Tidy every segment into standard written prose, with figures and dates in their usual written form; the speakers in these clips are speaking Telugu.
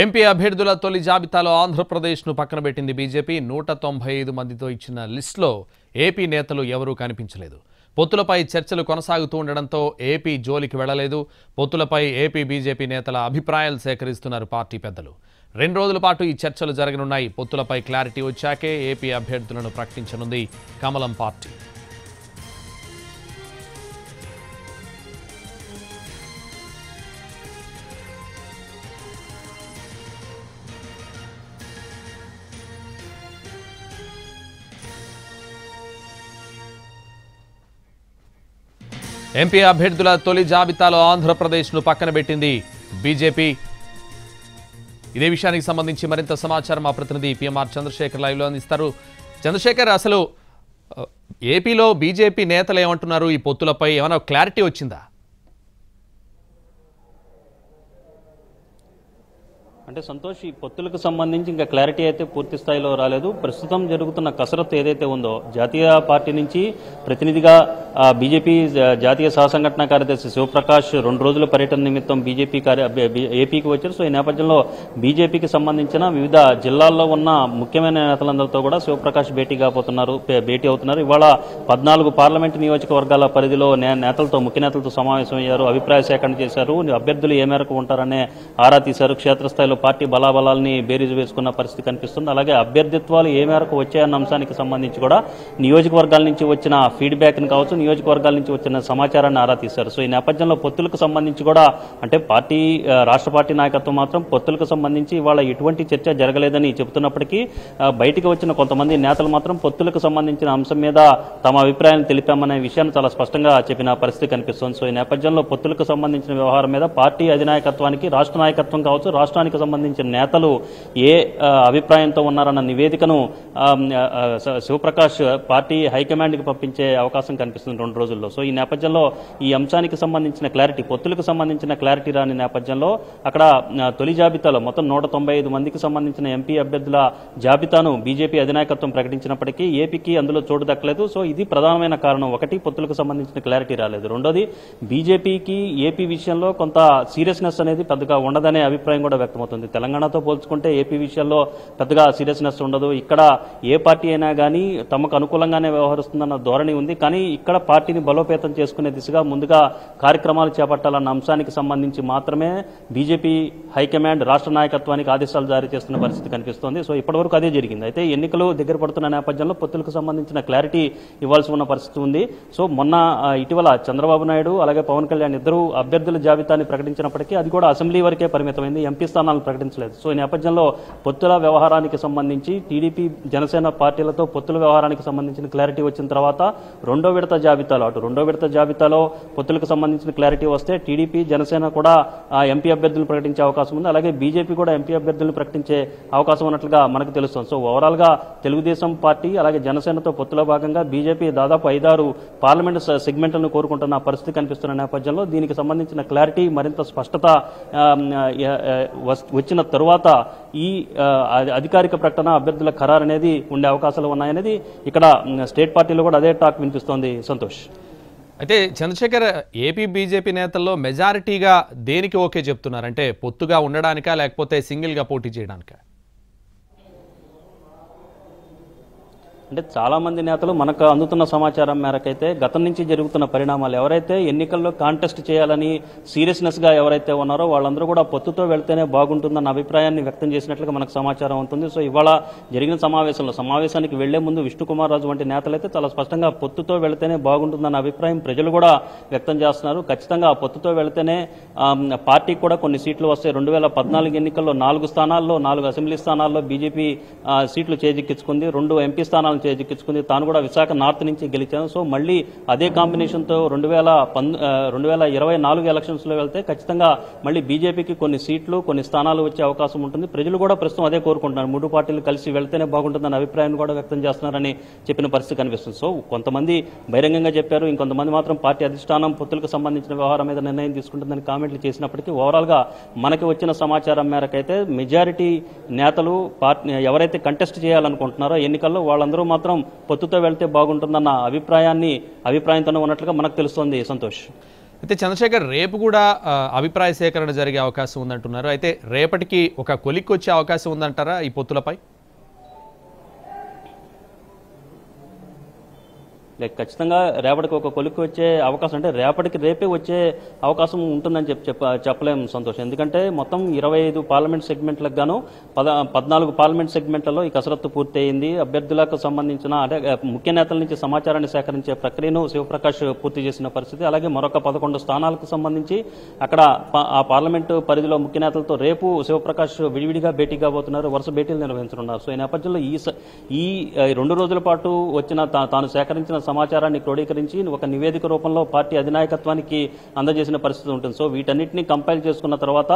ఎంపీ అభ్యర్థుల తొలి జాబితాలో ఆంధ్రప్రదేశ్ను పక్కన పెట్టింది బీజేపీ 195 మందితో ఇచ్చిన లిస్టులో ఏపీ నేతలు ఎవరూ కనిపించలేదు. పొత్తులపై చర్చలు కొనసాగుతూ ఉండడంతో ఏపీ జోలికి వెళ్లలేదు. పొత్తులపై ఏపీ బీజేపీ నేతల అభిప్రాయాలు సేకరిస్తున్నారు పార్టీ పెద్దలు. 2 రోజుల పాటు ఈ చర్చలు జరగనున్నాయి. పొత్తులపై క్లారిటీ వచ్చాకే ఏపీ అభ్యర్థులను ప్రకటించనుంది కమలం పార్టీ. ఎంపీ అభ్యర్థుల తొలి జాబితాలో ఆంధ్రప్రదేశ్ను పక్కన పెట్టింది బీజేపీ. ఇదే విషయానికి సంబంధించి మరింత సమాచారం మా ప్రతినిధి పిఎంఆర్ చంద్రశేఖర్ లైవ్లో అందిస్తారు. చంద్రశేఖర్, అసలు ఏపీలో బీజేపీ నేతలు ఏమంటున్నారు? ఈ పొత్తులపై ఏమైనా క్లారిటీ వచ్చిందా? అంటే సంతోష్, ఈ పొత్తులకు సంబంధించి ఇంకా క్లారిటీ అయితే పూర్తి స్థాయిలో రాలేదు. ప్రస్తుతం జరుగుతున్న కసరత్తు ఏదైతే ఉందో, జాతీయ పార్టీ నుంచి ప్రతినిధిగా బీజేపీ జాతీయ సహసంఘటన కార్యదర్శి శివప్రకాష్ 2 రోజుల పర్యటన నిమిత్తం ఏపీకి వచ్చారు. సో ఈ నేపథ్యంలో బీజేపీకి సంబంధించిన వివిధ జిల్లాల్లో ఉన్న ముఖ్యమైన నేతలందరితో కూడా శివప్రకాష్ భేటీ అవుతున్నారు. ఇవాళ 14 పార్లమెంటు నియోజకవర్గాల పరిధిలో ముఖ్య నేతలతో సమావేశం అయ్యారు, అభిప్రాయ సేకరణ చేశారు, అభ్యర్థులు ఏ మేరకు ఉంటారనే ఆరా తీశారు. క్షేత్రస్థాయిలో పార్టీ బలాబలాల్ని బేరీజు వేసుకున్న పరిస్థితి కనిపిస్తుంది. అలాగే అభ్యర్థిత్వాలు ఏ మేరకు వచ్చాయన్న అంశానికి సంబంధించి కూడా నియోజకవర్గాల నుంచి వచ్చిన ఫీడ్బ్యాక్ ని కావచ్చు, నియోజకవర్గాల నుంచి వచ్చిన సమాచారాన్ని ఆరా తీశారు. సో ఈ నేపథ్యంలో పొత్తులకు సంబంధించి కూడా అంటే రాష్ట్ర పార్టీ నాయకత్వం మాత్రం పొత్తులకు సంబంధించి ఇవాళ ఎటువంటి చర్చ జరగలేదని చెబుతున్నప్పటికీ బయటికి వచ్చిన కొంతమంది నేతలు మాత్రం పొత్తులకు సంబంధించిన అంశం మీద తమ అభిప్రాయాన్ని తెలిపామనే విషయాన్ని చాలా స్పష్టంగా చెప్పిన పరిస్థితి కనిపిస్తుంది. సో ఈ నేపథ్యంలో పొత్తులకు సంబంధించిన వ్యవహారం మీద పార్టీ అధినాయకత్వానికి, రాష్ట్ర నాయకత్వం కావచ్చు, రాష్ట్రానికి సంబంధించిన నేతలు ఏ అభిప్రాయంతో ఉన్నారన్న నివేదికను శివప్రకాష్ పార్టీ హైకమాండ్ కి పంపించే అవకాశం కనిపిస్తుంది 2 రోజుల్లో. సో ఈ నేపథ్యంలో ఈ అంశానికి సంబంధించిన క్లారిటీ, పొత్తులకు సంబంధించిన క్లారిటీ రాని నేపథ్యంలో అక్కడ తొలి జాబితాలో మొత్తం 195 మందికి సంబంధించిన ఎంపీ అభ్యర్థుల జాబితాను బీజేపీ అధినాయకత్వం ప్రకటించినప్పటికీ ఏపీకి అందులో చోటు దక్కలేదు. సో ఇది ప్రధానమైన కారణం. ఒకటి, పొత్తులకు సంబంధించిన క్లారిటీ రాలేదు. రెండోది, బీజేపీకి ఏపీ విషయంలో కొంత సీరియస్నెస్ అనేది పెద్దగా ఉండదనే అభిప్రాయం కూడా వ్యక్తమవుతుంది. తెలంగాణతో పోల్చుకుంటే ఏపీ విషయాల్లో పెద్దగా సీరియస్నెస్ ఉండదు. ఇక్కడ ఏ పార్టీ అయినా కానీ తమకు అనుకూలంగానే వ్యవహరిస్తుందన్న ధోరణి ఉంది. కానీ ఇక్కడ పార్టీని బలోపేతం చేసుకునే దిశగా ముందుగా కార్యక్రమాలు చేపట్టాలన్న అంశానికి సంబంధించి మాత్రమే బీజేపీ హైకమాండ్ రాష్ట్ర నాయకత్వానికి ఆదేశాలు జారీ చేస్తున్న పరిస్థితి కనిపిస్తోంది. సో ఇప్పటివరకు అదే జరిగింది. అయితే ఎన్నికలు దగ్గర పడుతున్న నేపథ్యంలో పొత్తులకు సంబంధించిన క్లారిటీ ఇవ్వాల్సి ఉన్న పరిస్థితి ఉంది. సో ఇటీవల చంద్రబాబు నాయుడు అలాగే పవన్ కళ్యాణ్ ఇద్దరు అభ్యర్థుల జాబితాని ప్రకటించినప్పటికీ అది కూడా అసెంబ్లీ వరకే పరిమితమైంది, ఎంపీ స్థానాలు ప్రకటించలేదు. సో ఈ నేపథ్యంలో పొత్తుల వ్యవహారానికి సంబంధించి టీడీపీ, జనసేన పార్టీలతో పొత్తుల వ్యవహారానికి సంబంధించిన క్లారిటీ వచ్చిన తర్వాత రెండో విడత జాబితాలో పొత్తులకు సంబంధించిన క్లారిటీ వస్తే టీడీపీ, జనసేన కూడా ఎంపీ అభ్యర్థులను ప్రకటించే అవకాశం ఉంది. అలాగే బీజేపీ కూడా ఎంపీ అభ్యర్థులను ప్రకటించే అవకాశం ఉన్నట్లుగా మనకు తెలుస్తుంది. సో ఓవరాల్ గా తెలుగుదేశం పార్టీ అలాగే జనసేనతో పొత్తులో భాగంగా బీజేపీ దాదాపు 5-6 పార్లమెంటు సెగ్మెంట్లను కోరుకుంటున్న పరిస్థితి కనిపిస్తున్న నేపథ్యంలో దీనికి సంబంధించిన క్లారిటీ, మరింత స్పష్టత వచ్చిన తరువాత ఈ అధికారిక ప్రకటన, అభ్యర్థుల ఖరారు అనేది ఉండే అవకాశాలు ఉన్నాయనేది ఇక్కడ స్టేట్ పార్టీలో కూడా అదే టాక్ వినిపిస్తోంది. సంతోష్, అయితే చంద్రశేఖర్, ఏపీ బీజేపీ నేతల్లో మెజారిటీగా దేనికి ఓకే చెప్తున్నారంటే పొత్తుగా ఉండడానికా లేకపోతే సింగిల్గా పోటీ చేయడానికా? అంటే చాలా మంది నేతలు మనకు అందుతున్న సమాచారం మేరకైతే గతం నుంచి జరుగుతున్న పరిణామాలు, ఎవరైతే ఎన్నికల్లో కాంటెస్ట్ చేయాలని సీరియస్నెస్ గా ఎవరైతే ఉన్నారో వాళ్ళందరూ కూడా పొత్తుతో వెళ్తేనే బాగుంటుందన్న అభిప్రాయాన్ని వ్యక్తం చేసినట్లుగా మనకు సమాచారం ఉంటుంది. సో ఇవాళ జరిగిన సమావేశానికి వెళ్లే ముందు విష్ణుకుమార్ రాజు వంటి నేతలైతే చాలా స్పష్టంగా పొత్తుతో వెళ్తేనే బాగుంటుందన్న అభిప్రాయం ప్రజలు కూడా వ్యక్తం చేస్తున్నారు. ఖచ్చితంగా పొత్తుతో వెళ్తేనే పార్టీకి కూడా కొన్ని సీట్లు వస్తాయి. 2014 ఎన్నికల్లో 4 స్థానాల్లో, 4 అసెంబ్లీ స్థానాల్లో బీజేపీ సీట్లు చేజిక్కించుకుంది, 2 ఎంపీ స్థానాలను చేజిక్కించుకుంది. తాను కూడా విశాఖ నార్త్ నుంచి గెలిచాను. సో మళ్ళీ అదే కాంబినేషన్తో 2024 ఎలక్షన్స్ లో వెళ్తే ఖచ్చితంగా మళ్ళీ బీజేపీకి కొన్ని సీట్లు, కొన్ని స్థానాలు వచ్చే అవకాశం ఉంటుంది. ప్రజలు కూడా ప్రస్తుతం అదే కోరుకుంటున్నారు. 3 పార్టీలు కలిసి వెళ్తేనే బాగుంటుందన్న అభిప్రాయాన్ని కూడా వ్యక్తం చేస్తున్నారని చెప్పిన పరిస్థితి కనిపిస్తుంది. సో కొంతమంది బహిరంగంగా చెప్పారు, ఇంకొంతమంది మాత్రం పార్టీ అధిష్టానం పొత్తులకు సంబంధించిన వ్యవహారం మీద నిర్ణయం తీసుకుంటుందని కామెంట్లు చేసినప్పటికీ ఓవరాల్ గా మనకి వచ్చిన సమాచారం మేరకైతే మెజారిటీ నేతలు ఎవరైతే కంటెస్ట్ చేయాలనుకుంటున్నారో ఎన్నికల్లో వాళ్ళందరూ మాత్రం పొత్తుతో వెళ్తే బాగుంటుందన్న అభిప్రాయంతోనే ఉన్నట్లుగా మనకు తెలుస్తోంది. సంతోష్, అయితే చంద్రశేఖర్ రేపు కూడా అభిప్రాయ సేకరణ జరిగే అవకాశం ఉందంటున్నారు. అయితే రేపటికి ఒక కొలిక్కి వచ్చే అవకాశం ఉందంటారా ఈ పొత్తులపై? ఖచ్చితంగా రేపటికి ఒక కొలిక్కి వచ్చే అవకాశం, అంటే రేపే వచ్చే అవకాశం ఉంటుందని చెప్పలేము సంతోష్. ఎందుకంటే మొత్తం 25 పార్లమెంట్ సెగ్మెంట్లకు గాను 14 పార్లమెంట్ సెగ్మెంట్లలో ఈ కసరత్తు పూర్తి అయింది. అభ్యర్థులకు సంబంధించిన అంటే ముఖ్య నేతల నుంచి సమాచారాన్ని సేకరించే ప్రక్రియను శివప్రకాష్ పూర్తి చేసిన పరిస్థితి. అలాగే మరొక 11 స్థానాలకు సంబంధించి అక్కడ ఆ పార్లమెంటు పరిధిలో ముఖ్య నేతలతో రేపు శివప్రకాష్ విడివిడిగా భేటీ కాబోతున్నారు, వరుస భేటీలు నిర్వహించనున్నారు. సో ఈ నేపథ్యంలో ఈ 2 రోజుల పాటు వచ్చిన తాను సేకరించిన సమాచారాన్ని క్రోడీకరించి ఒక నివేదిక రూపంలో పార్టీ అధినాయకత్వానికి అందజేసిన పరిస్థితి ఉంటుంది. సో వీటన్నిటిని కంపైల్ చేసుకున్న తర్వాత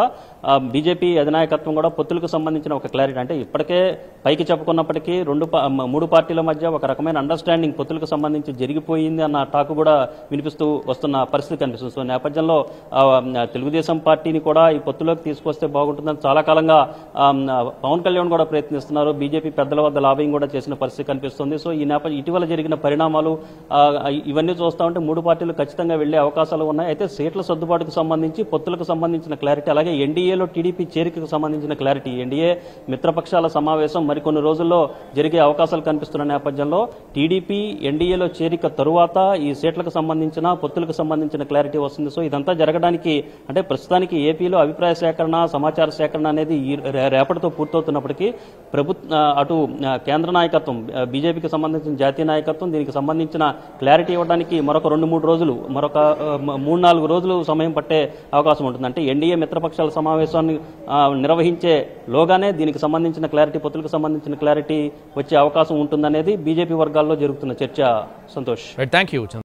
బీజేపీ అధినాయకత్వం కూడా పొత్తులకు సంబంధించిన ఒక క్లారిటీ, అంటే ఇప్పటికే పైకి చెప్పుకున్నప్పటికీ 3 పార్టీల మధ్య ఒక రకమైన అండర్స్టాండింగ్ పొత్తులకు సంబంధించి జరిగిపోయింది అన్న టాక్ కూడా వినిపిస్తూ వస్తున్న పరిస్థితి కనిపిస్తుంది. సో నేపథ్యంలో తెలుగుదేశం పార్టీని కూడా ఈ పొత్తులోకి తీసుకొస్తే బాగుంటుందని చాలా కాలంగా పవన్ కళ్యాణ్ కూడా ప్రయత్నిస్తున్నారు. బీజేపీ పెద్దల వద్ద లాబింగ్ కూడా చేసిన పరిస్థితి కనిపిస్తుంది. సో ఈ నేపథ్యం ఇటీవల జరిగిన పరిణామాలు ఇవన్నీ చూస్తా ఉంటే 3 పార్టీలు ఖచ్చితంగా వెళ్లే అవకాశాలు ఉన్నాయి. అయితే సీట్ల సర్దుబాటుకు సంబంధించి పొత్తులకు సంబంధించిన క్లారిటీ, అలాగే ఎన్డీఏలో టీడీపీ చేరికకు సంబంధించిన క్లారిటీ, ఎన్డీఏ మిత్రపక్షాల సమావేశం మరికొన్ని రోజుల్లో జరిగే అవకాశాలు కనిపిస్తున్న నేపథ్యంలో టీడీపీ ఎన్డీఏలో చేరిక తరువాత ఈ సీట్లకు సంబంధించిన పొత్తులకు సంబంధించిన క్లారిటీ వస్తుంది. సో ఇదంతా జరగడానికి అంటే ప్రస్తుతానికి ఏపీలో అభిప్రాయ సేకరణ, సమాచార సేకరణ అనేది రేపటితో పూర్తవుతున్నప్పటికీ అటు కేంద్ర నాయకత్వం, బీజేపీకి సంబంధించిన జాతీయ నాయకత్వం దీనికి సంబంధించిన క్లారిటీ ఇవ్వడానికి మరొక 2-3 రోజులు, మరొక 3-4 రోజులు సమయం పట్టే అవకాశం ఉంటుంది. అంటే ఎన్డీఏ మిత్రపక్షాల సమావేశాన్ని నిర్వహించే లోగానే దీనికి సంబంధించిన క్లారిటీ, పొత్తులకు సంబంధించిన క్లారిటీ వచ్చే అవకాశం ఉంటుందనేది బీజేపీ వర్గాల్లో జరుగుతున్న చర్చ. Santosh, thank you.